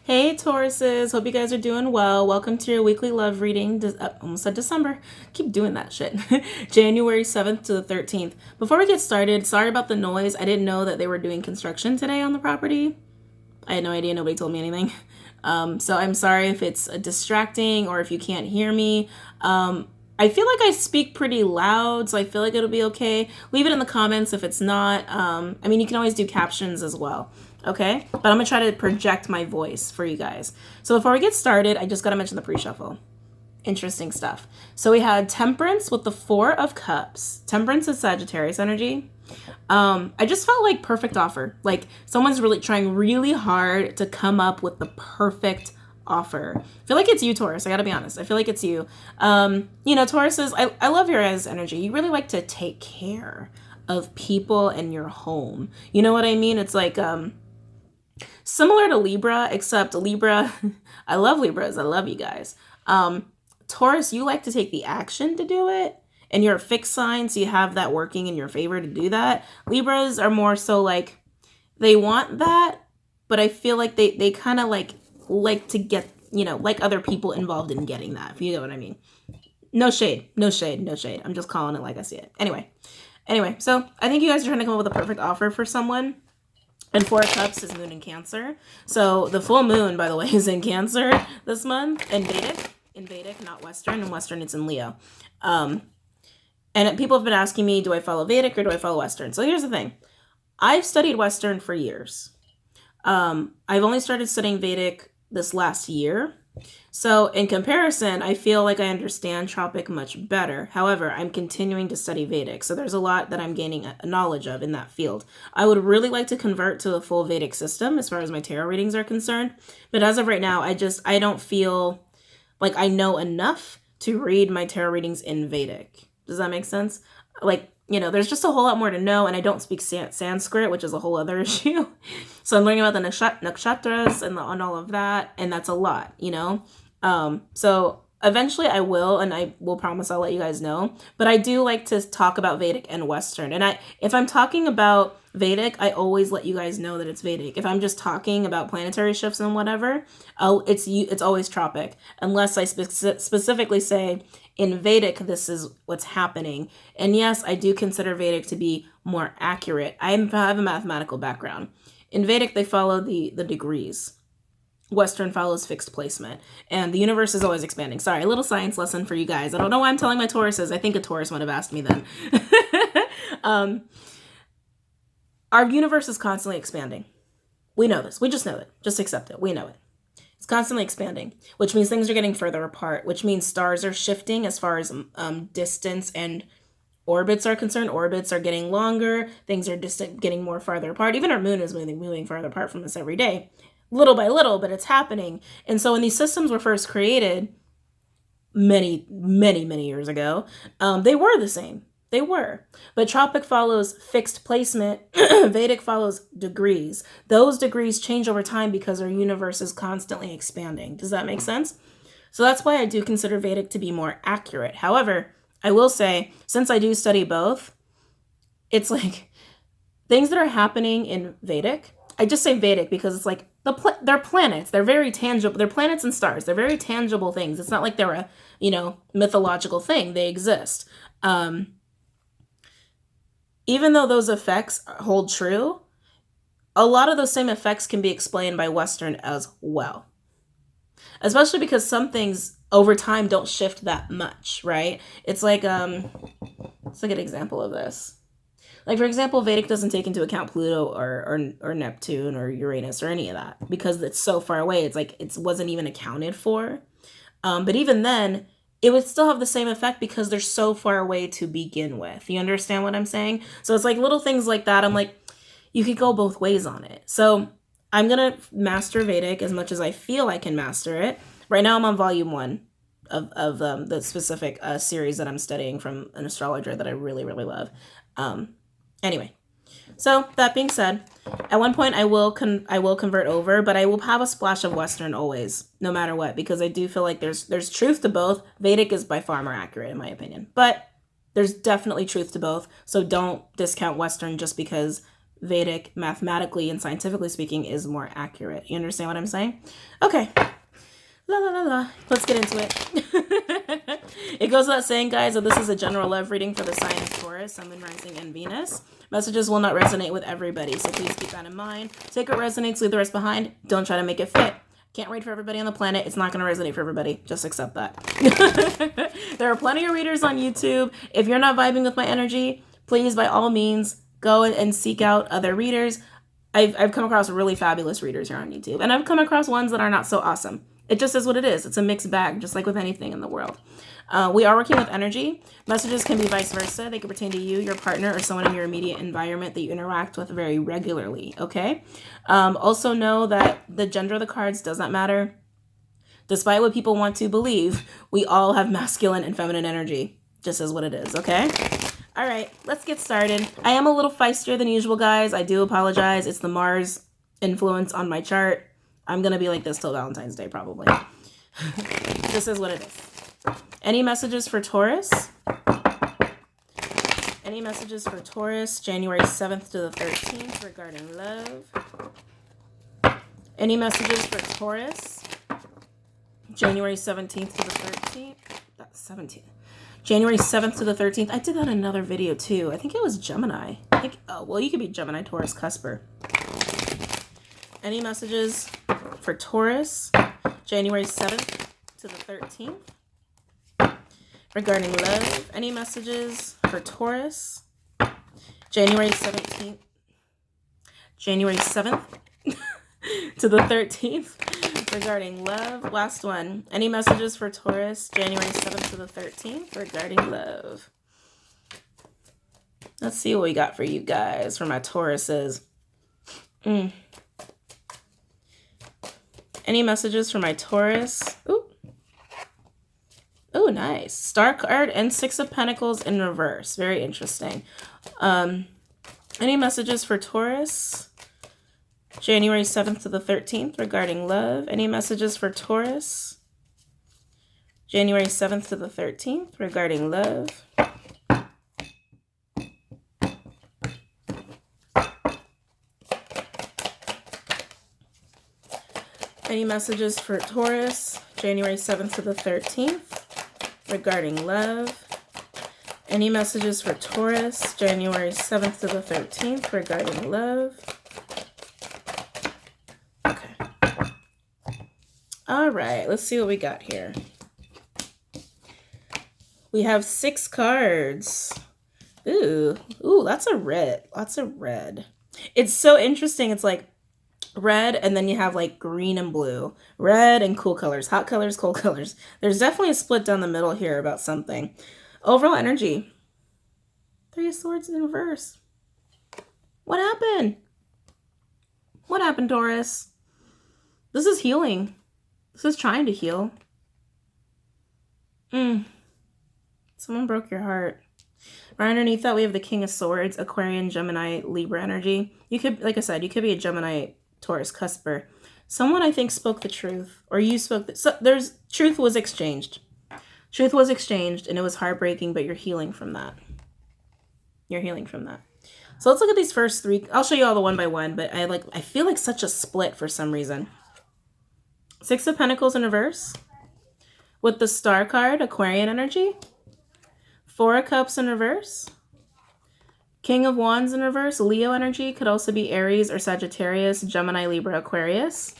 Hey Tauruses, hope you guys are doing well. Welcome to your weekly love reading. Almost said December. Keep doing that shit. January 7th to the 13th. Before we get started, sorry about the noise. I didn't know that they were doing construction today on the property. I had no idea. Nobody told me anything. So I'm sorry if it's distracting or if you can't hear me. I feel like I speak pretty loud, so I feel like it'll be okay. Leave it in the comments if it's not. I mean, you can always do captions as well. Okay, but I'm gonna try to project my voice for you guys. So before we get started, I just gotta mention the pre-shuffle. Interesting stuff. So we had Temperance with the Four of Cups. Temperance is Sagittarius energy. I just felt like perfect offer. Like someone's really trying really hard to come up with the perfect offer. I feel like it's you, Taurus. I gotta be honest. I feel like it's you. Taurus is, I love your guys' energy. You really like to take care of people in your home. You know what I mean? It's like, similar to Libra, except Libra, I love Libras. I love you guys. Taurus, you like to take the action to do it. And you're a fixed sign, so you have that working in your favor to do that. Libras are more so like, they want that, but I feel like they kind of like to get, like other people involved in getting that, if you know what I mean. No shade, no shade, no shade. I'm just calling it like I see it. Anyway, so I think you guys are trying to come up with a perfect offer for someone. And Four of Cups is Moon in Cancer. So the full moon, by the way, is in Cancer this month. In Vedic, not Western. In Western, it's in Leo. And people have been asking me, do I follow Vedic or do I follow Western? So here's the thing. I've studied Western for years. I've only started studying Vedic this last year. So in comparison, I feel like I understand Tropic much better. However, I'm continuing to study Vedic. So there's a lot that I'm gaining a knowledge of in that field. I would really like to convert to the full Vedic system as far as my tarot readings are concerned. But as of right now, I don't feel like I know enough to read my tarot readings in Vedic. Does that make sense? Like, there's just a whole lot more to know, and I don't speak Sanskrit, which is a whole other issue. So I'm learning about the nakshatras and all of that, and that's a lot, So eventually I will, and I will promise I'll let you guys know. But I do like to talk about Vedic and Western. And if I'm talking about Vedic, I always let you guys know that it's Vedic. If I'm just talking about planetary shifts and whatever, it's always Tropic, unless I specifically say in Vedic this is what's happening. And yes, I do consider Vedic to be more accurate. I have a mathematical background. In Vedic, they follow the degrees. Western follows fixed placement, and the universe is always expanding. Sorry, a little science lesson for you guys. I don't know why I'm telling my Tauruses. I think a Taurus would have asked me then. Our universe is constantly expanding. We know this. We just know it. Just accept it. We know it. It's constantly expanding, which means things are getting further apart, which means stars are shifting as far as distance and orbits are concerned. Orbits are getting longer. Things are distant, getting more farther apart. Even our moon is moving farther apart from us every day, little by little, but it's happening. And so when these systems were first created many, many, many years ago, they were the same. They were. But Tropic follows fixed placement. Vedic follows degrees. Those degrees change over time because our universe is constantly expanding. Does that make sense? So that's why I do consider Vedic to be more accurate. However, I will say, since I do study both, it's like things that are happening in Vedic. I just say Vedic because it's like they're planets. They're very tangible. They're planets and stars. They're very tangible things. It's not like they're a, mythological thing. They exist. Even though those effects hold true, a lot of those same effects can be explained by Western as well. Especially because some things over time don't shift that much, right? It's like, let's look at an example of this. Like, for example, Vedic doesn't take into account Pluto or Neptune or Uranus or any of that because it's so far away. It's like it wasn't even accounted for. But even then, it would still have the same effect because they're so far away to begin with. You understand what I'm saying? So it's like little things like that. I'm like, you could go both ways on it. So I'm going to master Vedic as much as I feel I can master it. Right now I'm on volume 1 of the specific series that I'm studying from an astrologer that I really, really love. Anyway, so that being said, at one point I will convert over, but I will have a splash of Western always, no matter what, because I do feel like there's truth to both. Vedic is by far more accurate in my opinion, but there's definitely truth to both. So don't discount Western just because Vedic, mathematically and scientifically speaking, is more accurate. You understand what I'm saying? Okay. La la la la. Let's get into it. It goes without saying, guys, that this is a general love reading for the sign of Taurus, Sun, Moon, Rising, and Venus. Messages will not resonate with everybody, so please keep that in mind. Take what resonates, leave the rest behind. Don't try to make it fit. Can't read for everybody on the planet. It's not going to resonate for everybody. Just accept that. There are plenty of readers on YouTube. If you're not vibing with my energy, please, by all means, go and seek out other readers. I've come across really fabulous readers here on YouTube, and I've come across ones that are not so awesome. It just is what it is. It's a mixed bag, just like with anything in the world. We are working with energy. Messages can be vice versa. They can pertain to you, your partner, or someone in your immediate environment that you interact with very regularly, okay? Also know that the gender of the cards does not matter. Despite what people want to believe, we all have masculine and feminine energy. Just is what it is, okay? All right, let's get started. I am a little feistier than usual, guys. I do apologize. It's the Mars influence on my chart. I'm going to be like this till Valentine's Day, probably. This is what it is. Any messages for Taurus? Any messages for Taurus, January 7th to the 13th regarding love? Any messages for Taurus, January 17th to the 13th? That's 17th. January 7th to the 13th. I did that in another video too. I think it was Gemini. Well, you could be Gemini, Taurus, Cusper. Any messages for Taurus, January 7th to the 13th regarding love? Any messages for Taurus, January 7th to the 13th regarding love? Last one. Any messages for Taurus, January 7th to the 13th regarding love? Let's see what we got for you guys, for my Tauruses. Any messages for my Taurus? Ooh, nice. Star card and Six of Pentacles in reverse. Very interesting. Any messages for Taurus, January 7th to the 13th regarding love? Any messages for Taurus, January 7th to the 13th regarding love? Any messages for Taurus, January 7th to the 13th regarding love? Any messages for Taurus, January 7th to the 13th regarding love? Okay. All right, let's see what we got here. We have 6 cards. Ooh, that's a red. Lots of red. It's so interesting. It's like red, and then you have like green and blue. Red and cool colors. Hot colors, cold colors. There's definitely a split down the middle here about something. Overall energy. 3 of Swords in reverse. What happened? What happened, Taurus? This is healing. This is trying to heal. Someone broke your heart. Right underneath that, we have the King of Swords, Aquarian, Gemini, Libra energy. You could, like I said, you could be a Gemini, Taurus, Cusper. Someone, I think, spoke the truth, or you spoke truth was exchanged. Truth was exchanged, and it was heartbreaking, but you're healing from that. You're healing from that. So let's look at these first 3. I'll show you all the one by one, but I feel like such a split for some reason. 6 of Pentacles in reverse with the Star card, Aquarian energy. 4 of Cups in reverse. King of Wands in reverse, Leo energy. Could also be Aries or Sagittarius, Gemini, Libra, Aquarius.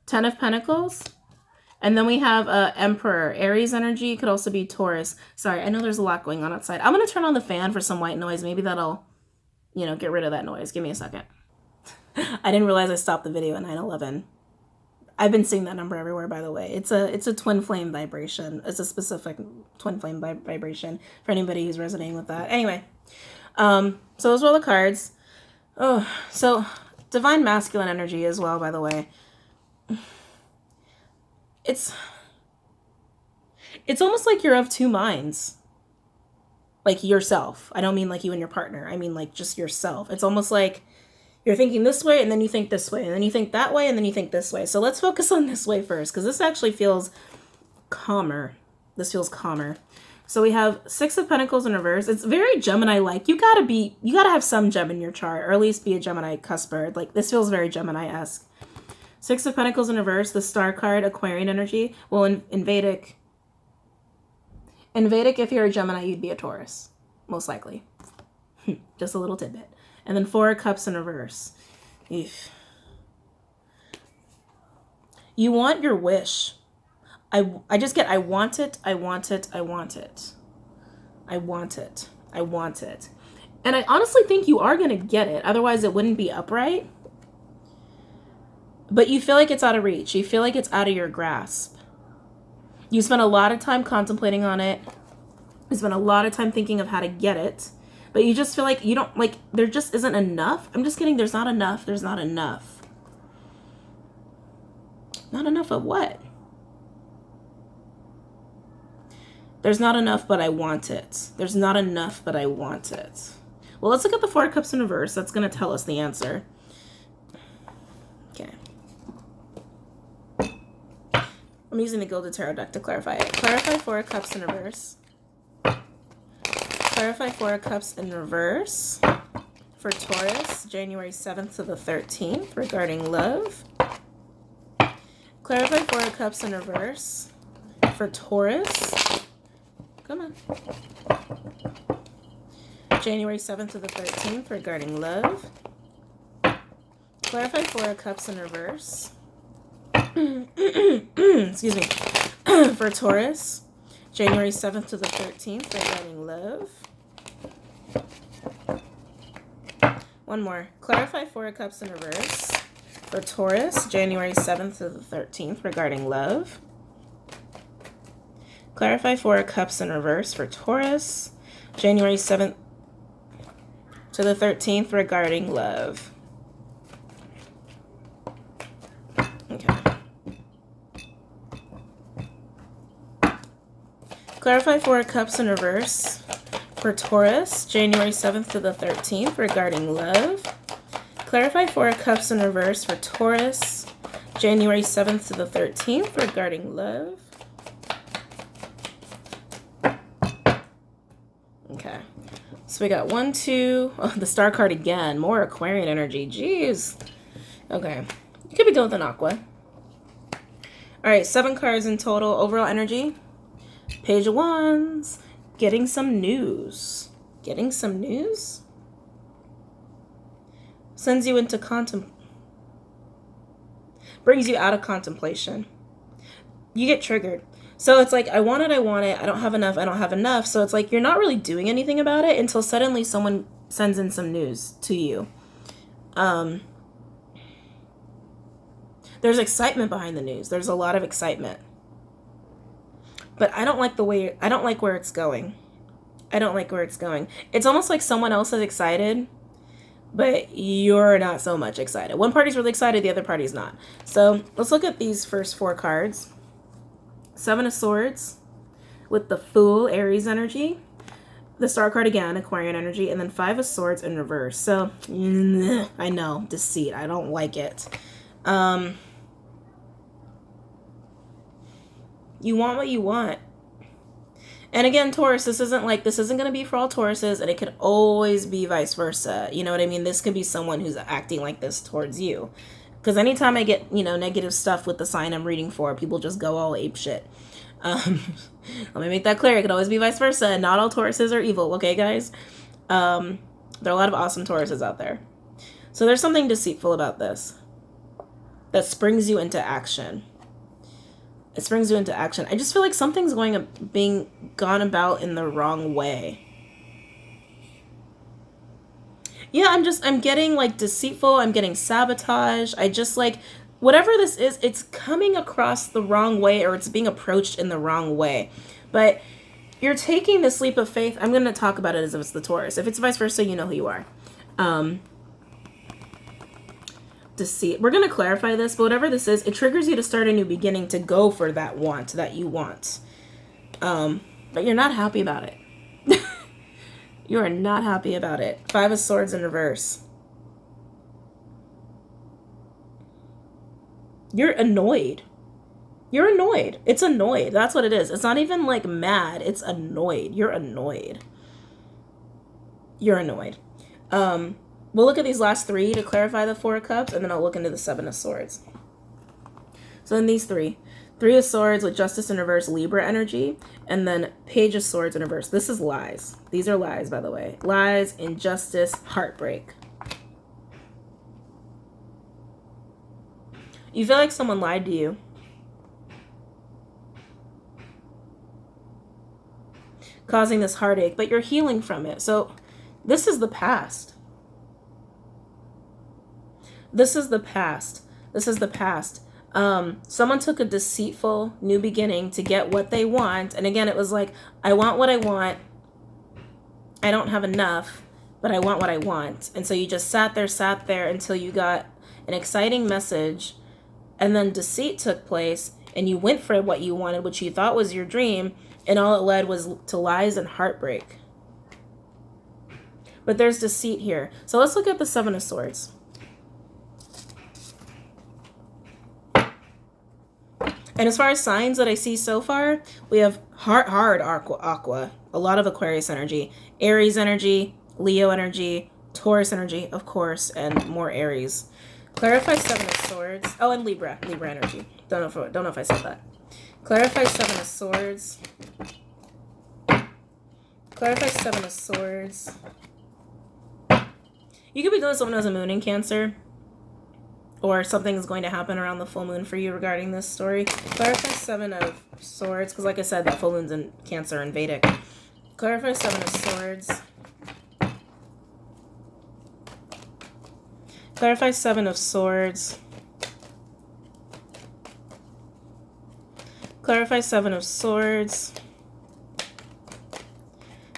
10 of Pentacles. And then we have Emperor, Aries energy. Could also be Taurus. Sorry, I know there's a lot going on outside. I'm going to turn on the fan for some white noise. Maybe that'll, get rid of that noise. Give me a second. I didn't realize I stopped the video at 9:11. I've been seeing that number everywhere, by the way. It's a twin flame vibration. It's a specific twin flame vibration for anybody who's resonating with that. Anyway, so those were all the cards. Oh, so divine masculine energy as well, by the way. It's almost like you're of 2 minds. Like yourself. I don't mean like you and your partner. I mean like just yourself. It's almost like you're thinking this way, and then you think this way, and then you think that way, and then you think this way. So let's focus on this way first, because this actually feels calmer. This feels calmer. So we have Six of Pentacles in reverse. It's very Gemini-like. You gotta have some Gem in your chart, or at least be a Gemini cusper. Like, this feels very Gemini-esque. Six of Pentacles in reverse, the Star card, Aquarian energy. Well, in Vedic, if you're a Gemini, you'd be a Taurus, most likely. Just a little tidbit. And then Four of Cups in reverse. Eef. You want your wish. I just get, I want it, I want it, I want it. I want it, I want it. And I honestly think you are going to get it. Otherwise, it wouldn't be upright. But you feel like it's out of reach. You feel like it's out of your grasp. You spent a lot of time contemplating on it. You spent a lot of time thinking of how to get it. But you just feel like you don't, like, there just isn't enough. I'm just kidding. There's not enough. There's not enough. Not enough of what? There's not enough, but I want it. There's not enough, but I want it. Well, let's look at the Four of Cups in reverse. That's going to tell us the answer. Okay. I'm using the Gilded Tarot deck to clarify it. Clarify Four of Cups in reverse. Clarify Four of Cups in reverse for Taurus, January 7th to the 13th, regarding love. Clarify Four of Cups in reverse for Taurus. Come on. January 7th to the 13th, regarding love. Clarify Four of Cups in reverse. Excuse me. For Taurus, January 7th to the 13th, regarding love. One more. Clarify Four of Cups in reverse for Taurus, January 7th to the 13th, regarding love. Clarify Four of Cups in reverse for Taurus, January 7th to the 13th, regarding love. Okay. Clarify Four of Cups in reverse for Taurus, January 7th to the 13th, regarding love. Clarify Four of Cups in reverse for Taurus, January 7th to the 13th, regarding love. Okay. So we got 1, 2, oh, the Star card again. More Aquarian energy. Jeez. Okay. You could be dealing with an Aqua. All right, 7 cards in total. Overall energy. Page of Wands. Getting some news. Getting some news? Sends you into brings you out of contemplation. You get triggered. So it's like, I want it, I don't have enough, I don't have enough. So it's like, you're not really doing anything about it until suddenly someone sends in some news to you. There's excitement behind the news. There's a lot of excitement. But I don't like where it's going. I don't like where it's going. It's almost like someone else is excited, but you're not so much excited. One party's really excited, the other party's not. So let's look at these first 4 cards. 7 of Swords with the Fool, Aries energy. The Star card again, Aquarian energy. And then 5 of Swords in reverse. So, I know, deceit. I don't like it. You want what you want. And again, Taurus, this isn't going to be for all Tauruses, and it could always be vice versa. You know what I mean? This could be someone who's acting like this towards you. Because anytime I get, negative stuff with the sign I'm reading for, people just go all ape shit. Let me make that clear. It could always be vice versa. Not all Tauruses are evil, okay, guys? There are a lot of awesome Tauruses out there. So there's something deceitful about this that springs you into action. It springs you into action. I just feel like something's being gone about in the wrong way. Yeah, I'm getting like deceitful. I'm getting sabotage. I just like, whatever this is, it's coming across the wrong way, or it's being approached in the wrong way. But you're taking this leap of faith. I'm going to talk about it as if it's the Taurus. If it's vice versa, you know who you are. Deceit. We're going to clarify this, but whatever this is, it triggers you to start a new beginning, to go for that want that you want. But you're not happy about it. You are not happy about it. 5 of Swords in reverse. You're annoyed. You're annoyed. It's annoyed. That's what it is. It's not even like mad. It's annoyed. You're annoyed. You're annoyed. We'll look at these last three to clarify the Four of Cups, and then I'll look into the Seven of Swords. So in these three of Swords with Justice in reverse, Libra energy, and then Page of Swords in reverse. This is lies. These are lies, by the way. Lies, injustice, heartbreak. You feel like someone lied to you. Causing this heartache, but you're healing from it. So this is the past. This is the past. This is the past. Someone took a deceitful new beginning to get what they want. And again, it was like, I want what I want. I don't have enough, but I want what I want. And so you just sat there until you got an exciting message. And then deceit took place and you went for what you wanted, which you thought was your dream. And all it led was to lies and heartbreak. But there's deceit here. So let's look at the Seven of Swords. And as far as signs that I see so far, we have hard aqua, a lot of Aquarius energy, Aries energy, Leo energy, Taurus energy, of course, and more Aries. Clarify Seven of Swords. Oh, and Libra energy. Don't know if I said that. Clarify Seven of Swords. Clarify Seven of Swords. You could be doing someone who has a moon in Cancer, or something is going to happen around the full moon for you regarding this story. Clarify Seven of Swords, because like I said, that full moon's in Cancer and Vedic. Clarify Seven of Swords. Clarify Seven of Swords. Clarify Seven of Swords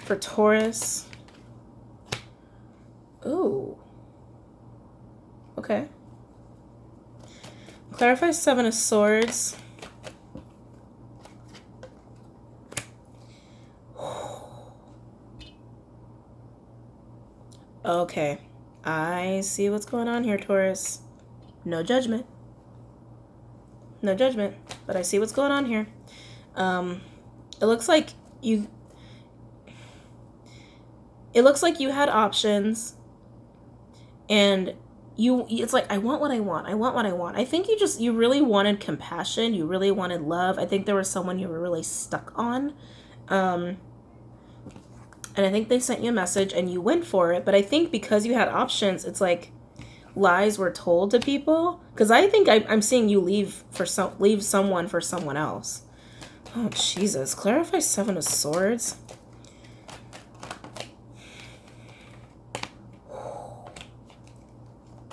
for Taurus. Ooh. Okay. Clarify Seven of Swords. Okay. I see what's going on here, Taurus. No judgment. No judgment. But I see what's going on here. It looks like you had options, and it's like, I want what I want. I want what I want. I think you really wanted compassion. You really wanted love. I think there was someone you were really stuck on. And I think they sent you a message and you went for it. But I think because you had options, it's like lies were told to people. Because I think I'm seeing you leave someone for someone else. Oh, Jesus. Clarify Seven of Swords.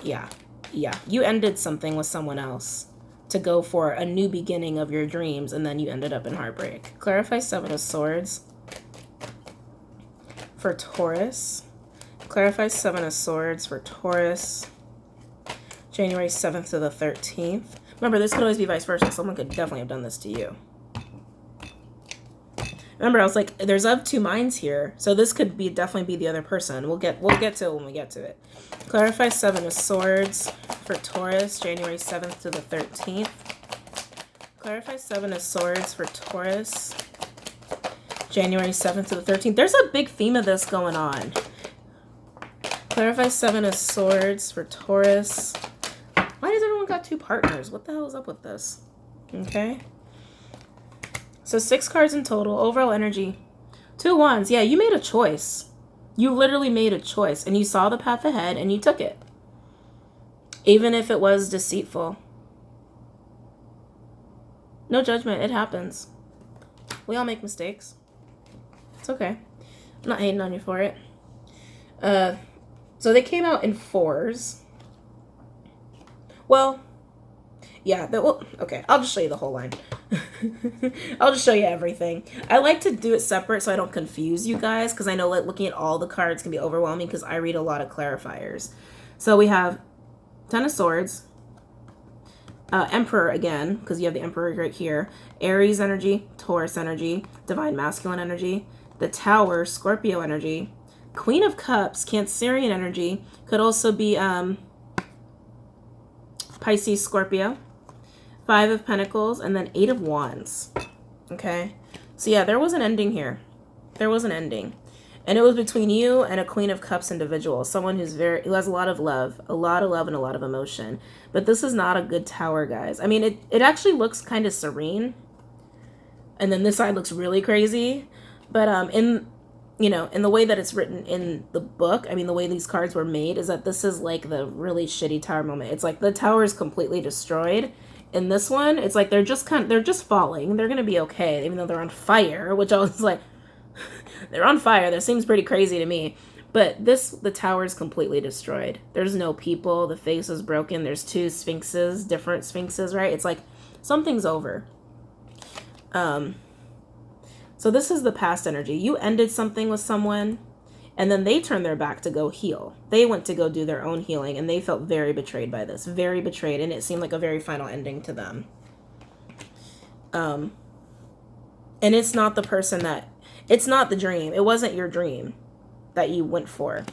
Yeah. You ended something with someone else to go for a new beginning of your dreams, and then you ended up in heartbreak. Clarify Seven of Swords for Taurus. Clarify Seven of Swords for Taurus. January 7th to the 13th. Remember, this could always be vice versa. Someone could definitely have done this to you. Remember, I was like, there's of two minds here. So this could definitely be the other person. We'll get to it when we get to it. Clarify Seven of Swords for Taurus, January 7th to the 13th. Clarify Seven of Swords for Taurus, January 7th to the 13th. There's a big theme of this going on. Clarify Seven of Swords for Taurus. Why does everyone got two partners? What the hell is up with this? Okay. So 6 cards in total. Overall energy. 2 wands. Yeah, you made a choice. You literally made a choice. And you saw the path ahead and you took it. Even if it was deceitful. No judgment. It happens. We all make mistakes. It's okay. I'm not hating on you for it. So they came out in 4s. Well, yeah. Okay, I'll just show you the whole line. I'll just show you everything. I like to do it separate so I don't confuse you guys, because I know like looking at all the cards can be overwhelming because I read a lot of clarifiers. So we have Ten of Swords, Emperor again, because you have the Emperor right here, Aries energy, Taurus energy, Divine Masculine energy, the Tower, Scorpio energy, Queen of Cups, Cancerian energy, could also be Pisces, Scorpio. Five of Pentacles, and then Eight of Wands. Okay. So yeah, there was an ending here. There was an ending. And it was between you and a Queen of Cups individual. Someone who has a lot of love. A lot of love and a lot of emotion. But this is not a good tower, guys. I mean, it actually looks kind of serene. And then this side looks really crazy. But in the way that it's written in the book, I mean, the way these cards were made is that this is like the really shitty tower moment. It's like the tower is completely destroyed. In this one, it's like they're just falling. They're gonna be okay, even though they're on fire, which I was like, they're on fire. That seems pretty crazy to me. But the tower is completely destroyed. There's no people. The face is broken. There's two sphinxes, different sphinxes, right? It's like something's over. So this is the past energy. You ended something with someone, and then they turned their back to go heal. They went to go do their own healing, and they felt very betrayed by this. Very betrayed, and it seemed like a very final ending to them. And it's not the person it's not the dream. It wasn't your dream that you went for.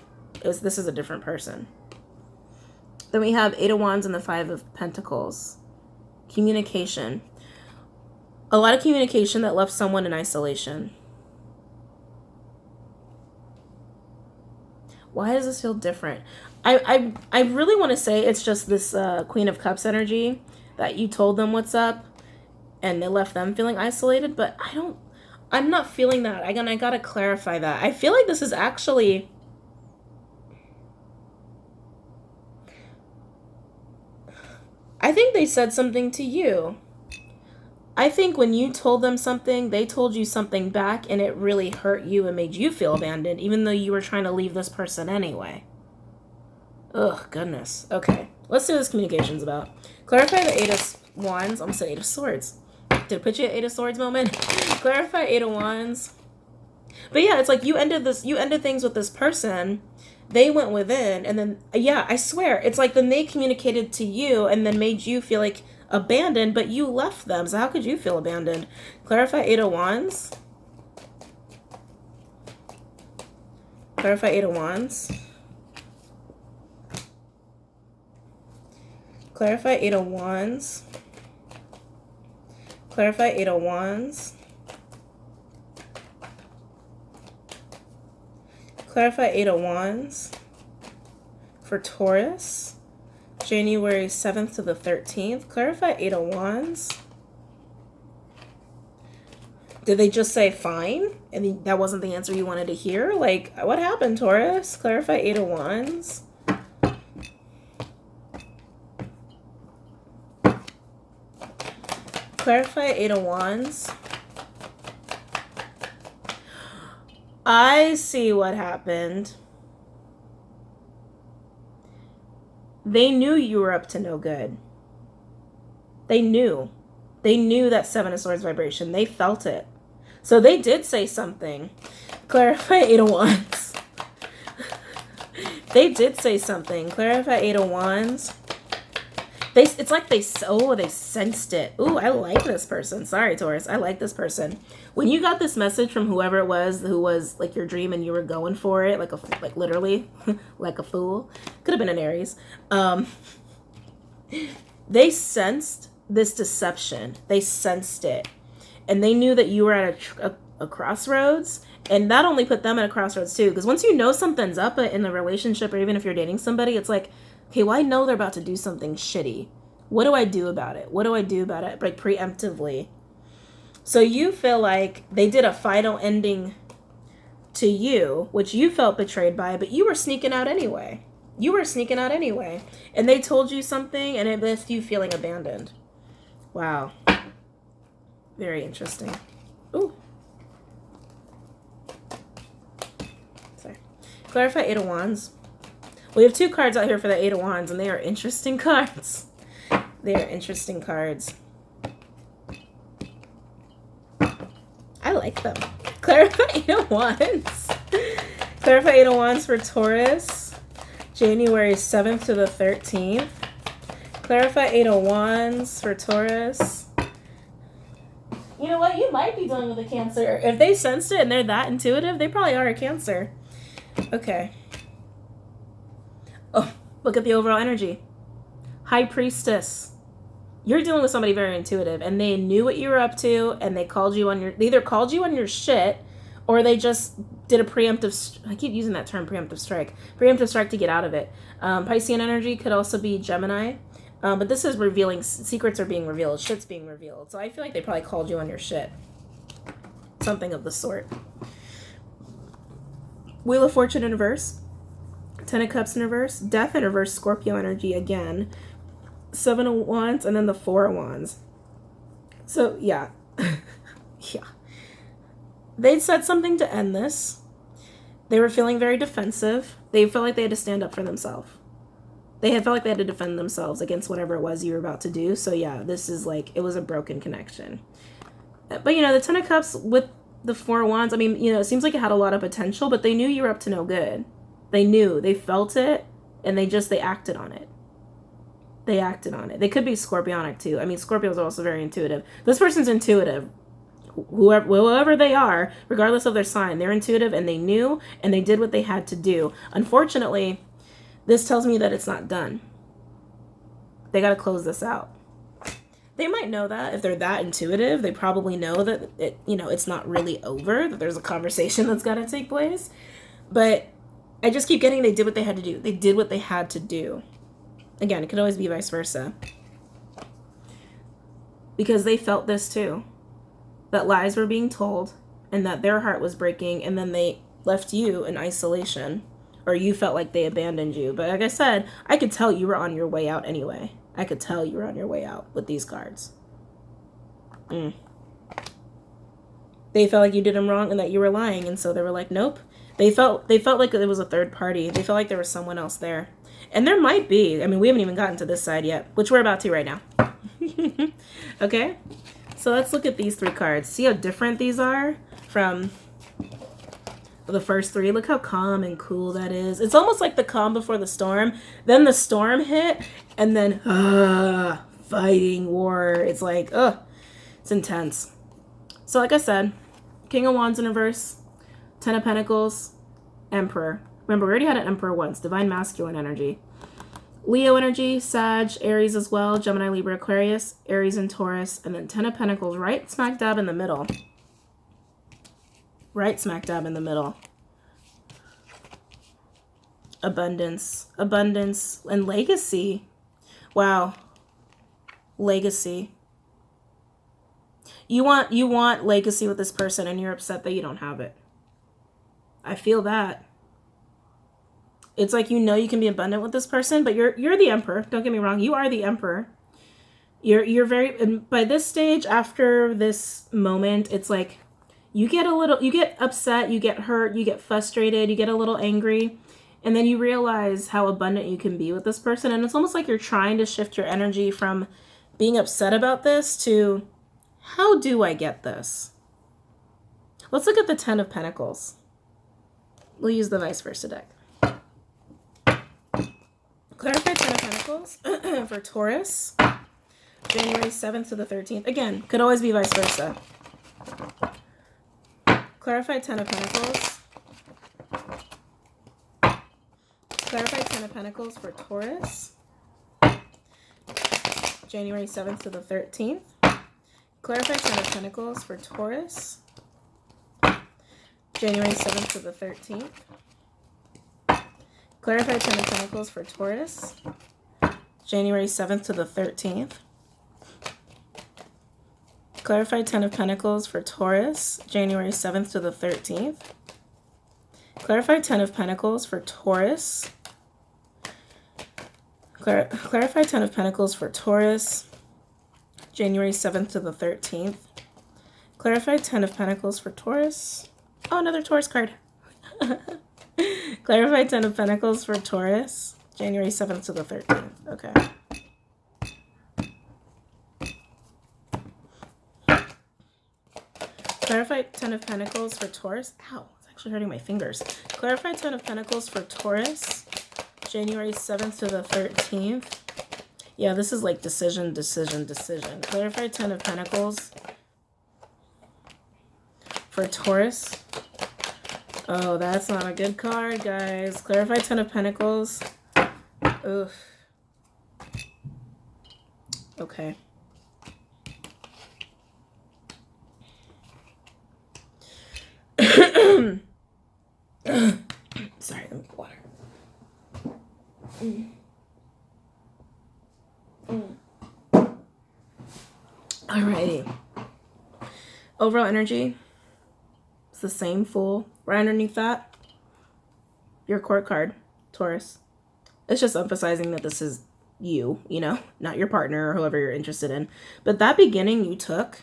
This is a different person. Then we have Eight of Wands and the Five of Pentacles. Communication. A lot of communication that left someone in isolation. Why does this feel different? I really want to say it's just this Queen of Cups energy that you told them what's up and they left them feeling isolated, but I'm not feeling that. I gotta clarify that. I feel like this is actually, I think they said something to you. I think when you told them something, they told you something back, and it really hurt you and made you feel abandoned, even though you were trying to leave this person anyway. Ugh, goodness. Okay, let's see what this communication's about. Clarify the Eight of Wands. I'm gonna say Eight of Swords. Did I put you at Eight of Swords moment? Clarify Eight of Wands. But yeah, it's like you ended things with this person. They went within, and then, yeah, I swear, it's like then they communicated to you and then made you feel like abandoned, but you left them. So how could you feel abandoned? Clarify Eight of Wands. Clarify Eight of Wands. Clarify Eight of Wands. Clarify Eight of Wands. Clarify Eight of Wands for Taurus, January 7th to the 13th. Clarify Eight of Wands. Did they just say fine? And that wasn't the answer you wanted to hear? Like, what happened, Taurus? Clarify Eight of Wands. Clarify Eight of Wands. I see what happened. They knew you were up to no good. They knew. They knew that Seven of Swords vibration. They felt it. So they did say something. Clarify Eight of Wands. They did say something. Clarify Eight of Wands. It's like they sensed it. Ooh, I like this person. Sorry, Taurus. I like this person. When you got this message from whoever it was who was like your dream and you were going for it, like literally, like a fool. Could have been an Aries. They sensed this deception. They sensed it. And they knew that you were at a crossroads. And that only put them at a crossroads too. Because once you know something's up in a relationship, or even if you're dating somebody, it's like, okay, well, I know they're about to do something shitty. What do I do about it? What do I do about it? Like preemptively. So you feel like they did a final ending to you, which you felt betrayed by, but you were sneaking out anyway. You were sneaking out anyway. And they told you something, and it left you feeling abandoned. Wow. Very interesting. Ooh. Sorry. Clarify Eight of Wands. We have two cards out here for the Eight of Wands, and they are interesting cards. They are interesting cards. I like them. Clarify Eight of Wands. Clarify Eight of Wands for Taurus, January 7th to the 13th. Clarify Eight of Wands for Taurus. You know what? You might be dealing with a Cancer. If they sensed it and they're that intuitive, they probably are a Cancer. Okay. Oh, look at the overall energy. High Priestess. you're dealing with somebody very intuitive, and they knew what you were up to, and they either called you on your shit, or they just did a preemptive, I keep using that term, preemptive strike to get out of it. Piscean energy could also be Gemini, but this is revealing, secrets are being revealed, shit's being revealed. So I feel like they probably called you on your shit. Something of the sort. Wheel of Fortune in reverse. Ten of Cups in reverse. Death in reverse, Scorpio energy again. Seven of Wands, and then the Four of Wands. So, yeah. Yeah. They said something to end this. They were feeling very defensive. They felt like they had to stand up for themselves. They had felt like they had to defend themselves against whatever it was you were about to do. So, yeah, this is like, it was a broken connection. But, you know, the Ten of Cups with the Four of Wands, I mean, you know, it seems like it had a lot of potential, but they knew you were up to no good. They knew. They felt it, and they acted on it. They acted on it. They could be Scorpionic, too. I mean, Scorpios are also very intuitive. This person's intuitive. Whoever they are, regardless of their sign, they're intuitive, and they knew, and they did what they had to do. Unfortunately, this tells me that it's not done. They got to close this out. They might know that. If they're that intuitive, they probably know that it's not really over, that there's a conversation that's got to take place. But I just keep getting they did what they had to do. They did what they had to do. Again, it could always be vice versa. Because they felt this too. That lies were being told, and that their heart was breaking, and then they left you in isolation. Or you felt like they abandoned you. But like I said, I could tell you were on your way out anyway. I could tell you were on your way out with these cards. They felt like you did them wrong and that you were lying, and so they were like, nope. They felt like it was a third party. They felt like there was someone else there. And there might be. I mean, we haven't even gotten to this side yet, which we're about to right now. Okay? So let's look at these three cards. See how different these are from the first three? Look how calm and cool that is. It's almost like the calm before the storm. Then the storm hit, and then fighting, war. It's like, it's intense. So like I said, King of Wands in reverse, Ten of Pentacles, Emperor. Remember, we already had an Emperor once. Divine Masculine energy. Leo energy, Sag, Aries as well, Gemini, Libra, Aquarius, Aries, and Taurus. And then Ten of Pentacles right smack dab in the middle. Right smack dab in the middle. Abundance, and legacy. Wow. Legacy. You want legacy with this person, and you're upset that you don't have it. I feel that. It's like, you can be abundant with this person, but you're the Emperor. Don't get me wrong. You are the Emperor. You're very, and by this stage, after this moment, it's like you get upset, you get hurt, you get frustrated, you get a little angry, and then you realize how abundant you can be with this person. And it's almost like you're trying to shift your energy from being upset about this to, how do I get this? Let's look at the Ten of Pentacles. We'll use the vice versa deck. Clarify Ten of Pentacles for Taurus, January 7th to the 13th. Again, could always be vice versa. Clarify Ten of Pentacles. Clarify Ten of Pentacles for Taurus, January 7th to the 13th. Clarify Ten of Pentacles for Taurus, January 7th to the 13th. Clarify Ten of Pentacles for Taurus, January 7th to the 13th. Clarify Ten of Pentacles for Taurus, January 7th to the 13th. Clarify Ten of Pentacles for Taurus. Clarify Ten of Pentacles for Taurus, January 7th to the 13th. Clarify Ten of Pentacles for Taurus. Oh, another Taurus card. Clarify Ten of Pentacles for Taurus, January 7th to the 13th. Okay. Clarify Ten of Pentacles for Taurus. Ow, it's actually hurting my fingers. Clarify Ten of Pentacles for Taurus, January 7th to the 13th. Yeah, this is like decision. Clarify Ten of Pentacles for Taurus. Oh, that's not a good card, guys. Clarify Ten of Pentacles. Oof. Okay. Sorry, let me get water. Alrighty. Overall energy, it's the same Fool. Right underneath that, your court card, Taurus. It's just emphasizing that this is you, you know, not your partner or whoever you're interested in. But that beginning you took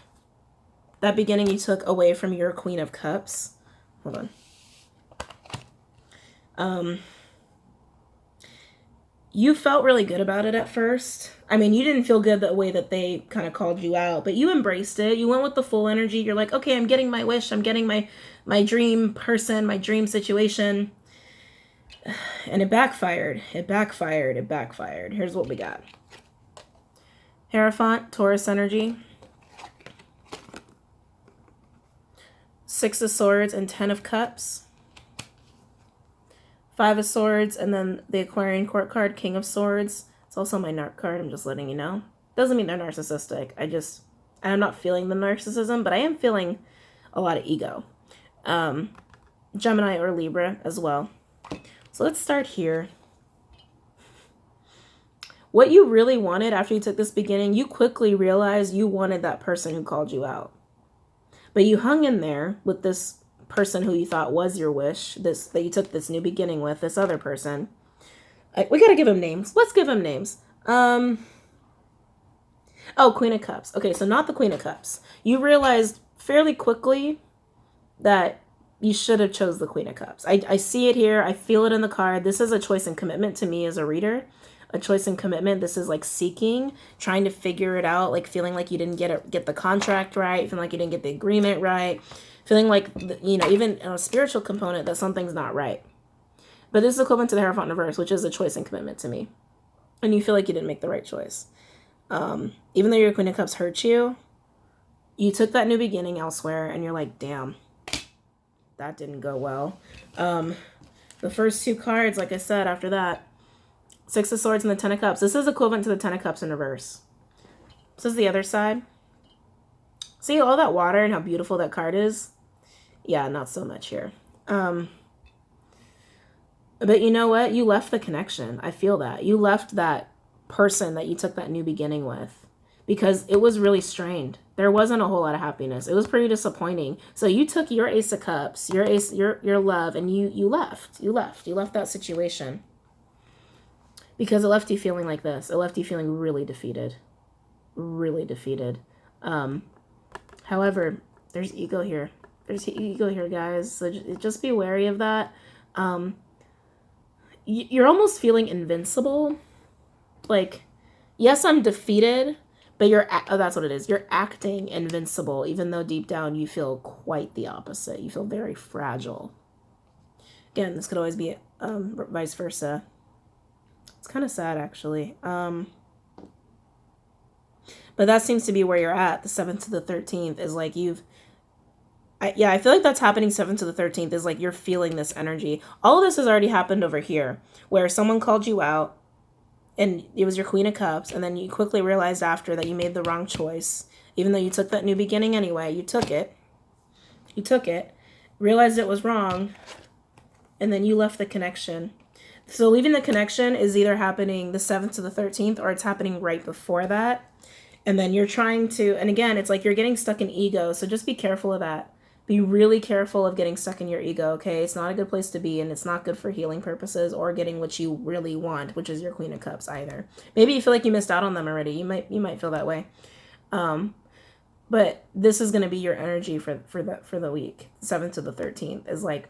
away from your Queen of Cups. Hold on. You felt really good about it at first. I mean, you didn't feel good the way that they kind of called you out, but you embraced it. You went with the full energy. You're like, okay, I'm getting my wish. I'm getting my dream person, my dream situation. And it backfired. It backfired. It backfired. Here's what we got. Hierophant, Taurus energy. 6 of Swords and 10 of Cups. 5 of Swords, and then the Aquarian court card, King of Swords. It's also my narc card, I'm just letting you know. Doesn't mean they're narcissistic. I'm not feeling the narcissism, but I am feeling a lot of ego. Gemini or Libra as well. So let's start here. What you really wanted after you took this beginning, you quickly realized you wanted that person who called you out. But you hung in there with this person who you thought was your wish, that you took this new beginning with, this other person. We gotta give him names. Let's give him names. Oh, Queen of Cups. Okay, so not the Queen of Cups. You realized fairly quickly that you should have chose the Queen of Cups. I see it here. I feel it in the card. This is a choice and commitment to me as a reader. A choice and commitment. This is like seeking, trying to figure it out, like feeling like you didn't get the contract right, feeling like you didn't get the agreement right, feeling like, you know, even a spiritual component that something's not right. But this is equivalent to the Hierophant in reverse, which is a choice and commitment to me. And you feel like you didn't make the right choice. Even though your Queen of Cups hurt you, you took that new beginning elsewhere and you're like, damn, that didn't go well. The first 2 cards, like I said, after that, 6 of Swords and the 10 of Cups. This is equivalent to the 10 of Cups in reverse. This is the other side. See all that water and how beautiful that card is? Yeah, not so much here. But you know what? You left the connection. I feel that. You left that person that you took that new beginning with because it was really strained. There wasn't a whole lot of happiness. It was pretty disappointing. So you took your Ace of Cups, your love, and you left. You left that situation. Because it left you feeling like this. It left you feeling really defeated. Really defeated. However, there's ego here. There's ego here, guys. So just be wary of that. You're almost feeling invincible. Like, yes, I'm defeated, but that's what it is. You're acting invincible, even though deep down you feel quite the opposite. You feel very fragile. Again, this could always be vice versa. It's kind of sad, actually. But that seems to be where you're at. The 7th to the 13th is like I feel like that's happening 7th to the 13th is like you're feeling this energy. All of this has already happened over here where someone called you out and it was your Queen of Cups. And then you quickly realized after that you made the wrong choice. Even though you took that new beginning anyway, you took it, realized it was wrong, and then you left the connection. So leaving the connection is either happening the 7th to the 13th or it's happening right before that. And then you're trying to, and again, it's like you're getting stuck in ego. So just be careful of that. Be really careful of getting stuck in your ego, okay? It's not a good place to be, and it's not good for healing purposes or getting what you really want, which is your Queen of Cups either. Maybe you feel like you missed out on them already. You might feel that way. But this is going to be your energy for the week. 7th to the 13th is like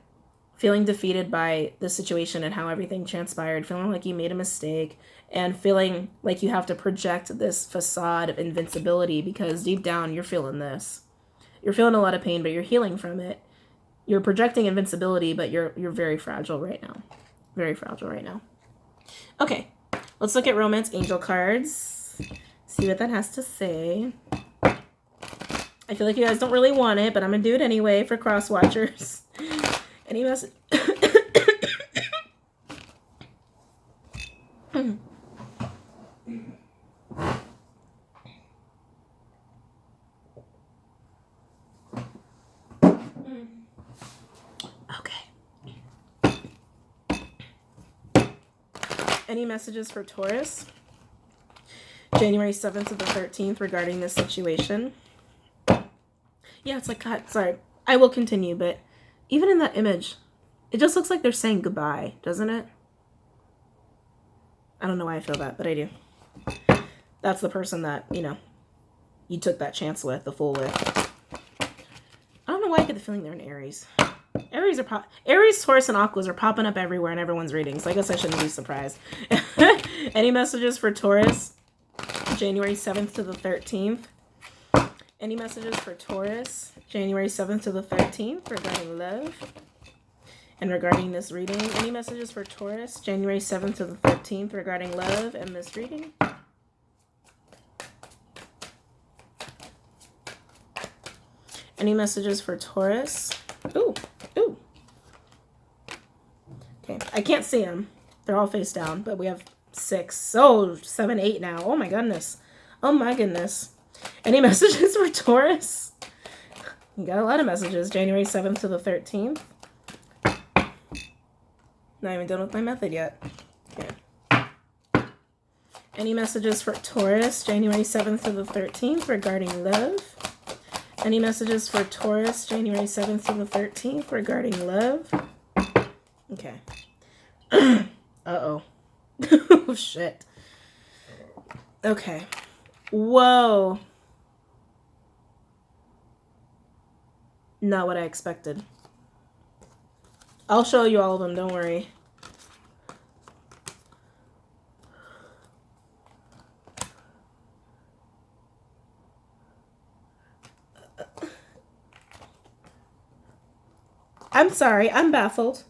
feeling defeated by the situation and how everything transpired, feeling like you made a mistake, and feeling like you have to project this facade of invincibility because deep down you're feeling this. You're feeling a lot of pain, but you're healing from it. You're projecting invincibility, but you're very fragile right now. Very fragile right now. Okay, let's look at Romance Angel cards. See what that has to say. I feel like you guys don't really want it, but I'm going to do it anyway for cross watchers. Any message? Any messages for Taurus? January 7th to the 13th regarding this situation. Yeah, it's like, God, sorry. I will continue, but even in that image, it just looks like they're saying goodbye, doesn't it? I don't know why I feel that, but I do. That's the person that, you know, you took that chance with, the fool with. I don't know why I get the feeling they're in Aries. Aries, Taurus, and Aquas are popping up everywhere in everyone's readings, so I guess I shouldn't be surprised. Any messages for Taurus? January 7th to the 13th. Any messages for Taurus? January 7th to the 13th regarding love and regarding this reading. Any messages for Taurus? January 7th to the 13th regarding love and this reading. Any messages for Taurus? Ooh. Okay, I can't see them. They're all face down, but we have 6. Oh, 7, 8 now. Oh my goodness. Any messages for Taurus? You got a lot of messages. January 7th to the 13th. Not even done with my method yet. Okay. Any messages for Taurus? January 7th to the 13th regarding love. Any messages for Taurus? January 7th to the 13th regarding love. Okay. Uh-oh. Oh, shit. Okay. Whoa. Not what I expected. I'll show you all of them, don't worry. I'm sorry, I'm baffled.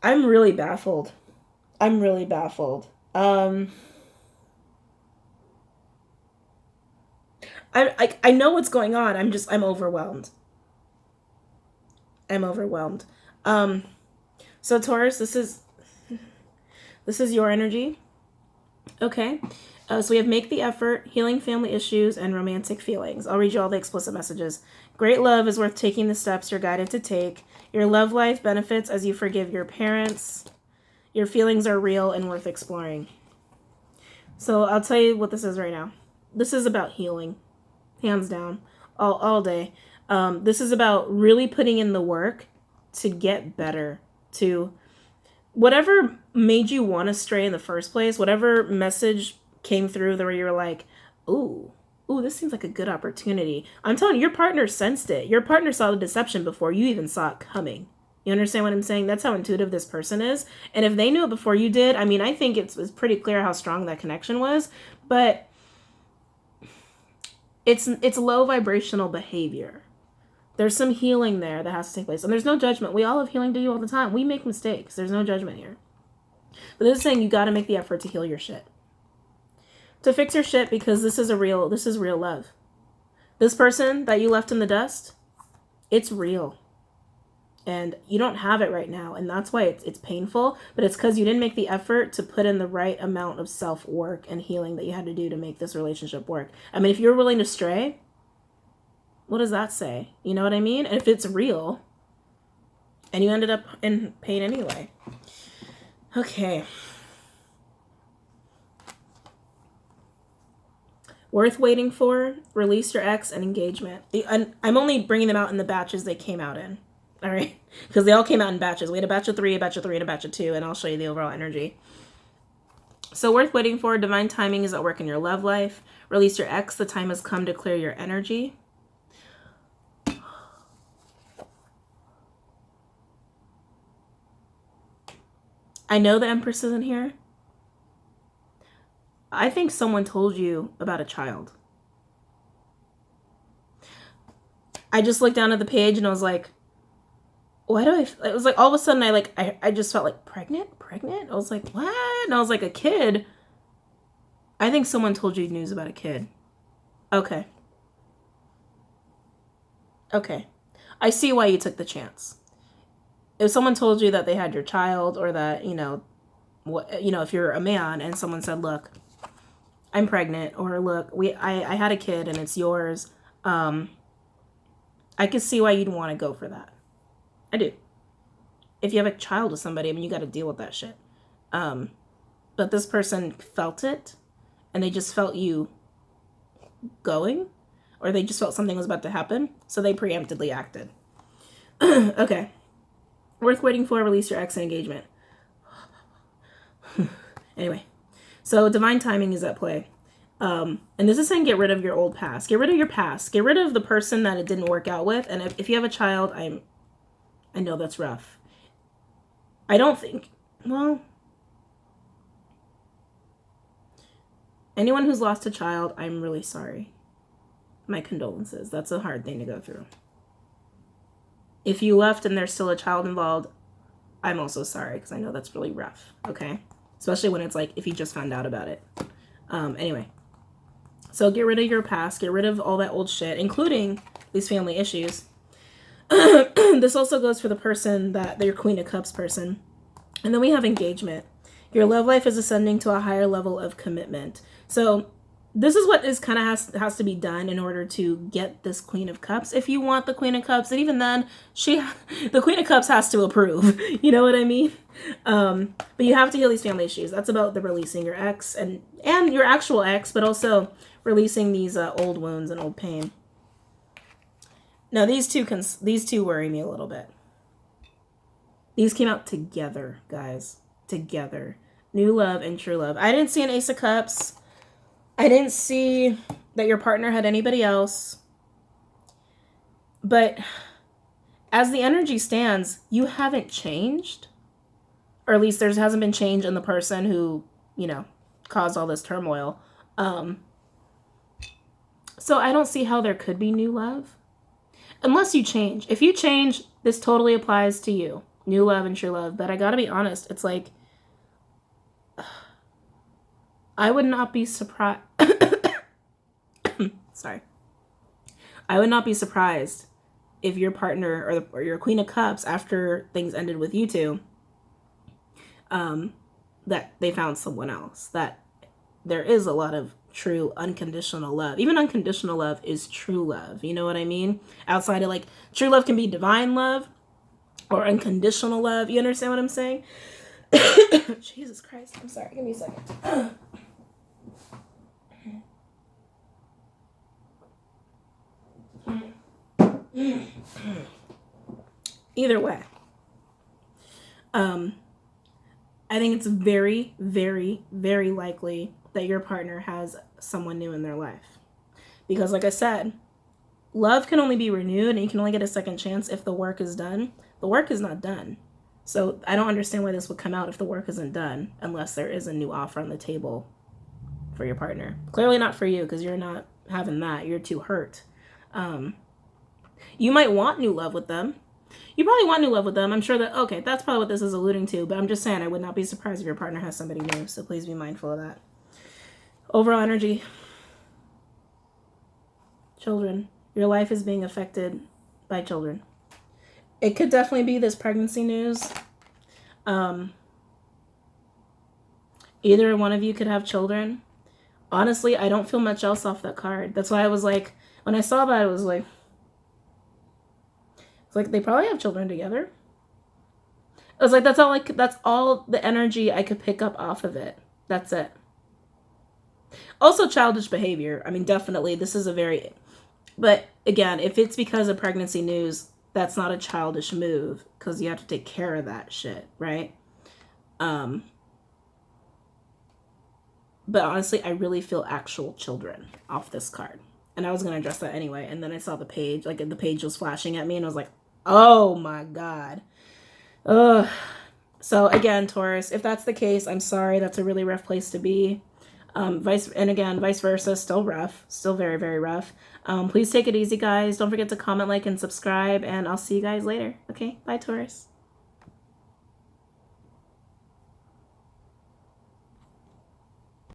I'm really baffled. I know what's going on. I'm overwhelmed. So Taurus, this is your energy. Okay. So we have make the effort, healing family issues, and romantic feelings. I'll read you all the explicit messages. Great love is worth taking the steps you're guided to take. Your love life benefits as you forgive your parents. Your feelings are real and worth exploring. So I'll tell you what this is right now. This is about healing. Hands down. All day. This is about really putting in the work to get better. To whatever made you want to stray in the first place, whatever message came through where you were like, ooh, this seems like a good opportunity. I'm telling you, your partner sensed it. Your partner saw the deception before you even saw it coming. You understand what I'm saying? That's how intuitive this person is. And if they knew it before you did, I mean, I think it's pretty clear how strong that connection was. But it's low vibrational behavior. There's some healing there that has to take place. And there's no judgment. We all have healing to do all the time. We make mistakes. There's no judgment here. But this is saying you got to make the effort to heal your shit. To fix your shit, because this is real love. This person that you left in the dust, it's real. And you don't have it right now. And that's why it's painful. But it's because you didn't make the effort to put in the right amount of self-work and healing that you had to do to make this relationship work. I mean, if you're willing to stray, what does that say? You know what I mean? And if it's real, and you ended up in pain anyway. Okay. Worth waiting for, release your ex, and engagement. I'm only bringing them out in the batches they came out in. All right? Because they all came out in batches. We had a batch of 3, a batch of 3, and a batch of 2, and I'll show you the overall energy. So worth waiting for, divine timing is at work in your love life. Release your ex, the time has come to clear your energy. I know the Empress isn't here. I think someone told you about a child. I just looked down at the page and I was like, why do it was like all of a sudden I just felt like pregnant? I was like, what? And I was like, a kid? I think someone told you news about a kid. Okay. I see why you took the chance. If someone told you that they had your child, or that, if you're a man and someone said, look, I'm pregnant, or look, I had a kid and it's yours. I could see why you'd want to go for that. I do. if you have a child with somebody, I mean, you got to deal with that shit. But this person felt it, and they just felt you going, or they just felt something was about to happen, so they preemptively acted. Okay. Worth waiting for, release your ex and engagement. Anyway, so divine timing is at play. And this is saying get rid of your old past. Get rid of your past. Get rid of the person that it didn't work out with. And if you have a child, I know that's rough. I don't think, well, anyone who's lost a child, I'm really sorry. My condolences. That's a hard thing to go through. If you left and there's still a child involved, I'm also sorry, because I know that's really rough, okay? Especially when it's like, if you just found out about it. Anyway. So get rid of your past. Get rid of all that old shit, including these family issues. This also goes for the person that, your Queen of Cups person. And then we have engagement. Your love life is ascending to a higher level of commitment. So this is what is kind of has to be done in order to get this Queen of Cups. If you want the Queen of Cups, and even then, the Queen of Cups has to approve. You know what I mean? But you have to heal these family issues. That's about the releasing your ex and your actual ex, but also releasing these old wounds and old pain. Now these two worry me a little bit. These came out together, guys. Together. New love and true love. I didn't see an Ace of Cups. I didn't see that your partner had anybody else. But as the energy stands, you haven't changed. Or at least there hasn't been change in the person who, caused all this turmoil. So I don't see how there could be new love. Unless you change. If you change, this totally applies to you. New love and true love. But I gotta be honest, it's like, I would not be surprised. Sorry. I would not be surprised if your partner or your Queen of Cups, after things ended with you two, that they found someone else. That there is a lot of true unconditional love. Even unconditional love is true love. You know what I mean? Outside of like, true love can be divine love or unconditional love. You understand what I'm saying? Jesus Christ. I'm sorry. Give me a second. Either way, I think it's very, very, very likely that your partner has someone new in their life. Because like I said, love can only be renewed and you can only get a second chance if the work is done. The work is not done. So I don't understand why this would come out if the work isn't done, unless there is a new offer on the table for your partner. Clearly not for you, because you're not having that. You're too hurt. You might want new love with them. You probably want new love with them. I'm sure that, okay, that's probably what this is alluding to, but I'm just saying I would not be surprised if your partner has somebody new, so please be mindful of that. Overall energy. Children. Your life is being affected by children. It could definitely be this pregnancy news. Either one of you could have children. Honestly, I don't feel much else off that card. That's why I was like, when I saw that, it was like, they probably have children together. I was like, that's all the energy I could pick up off of it. That's it. Also childish behavior. I mean, definitely this is but again, if it's because of pregnancy news, that's not a childish move, because you have to take care of that shit, right? But honestly, I really feel actual children off this card. And I was going to address that anyway. And then I saw the page, like the page was flashing at me and I was like, oh my God. Ugh. So again, Taurus, if that's the case, I'm sorry. That's a really rough place to be. Vice versa, still rough, still very, very rough. Please take it easy, guys. Don't forget to comment, like, and subscribe, and I'll see you guys later. Okay, bye, Taurus.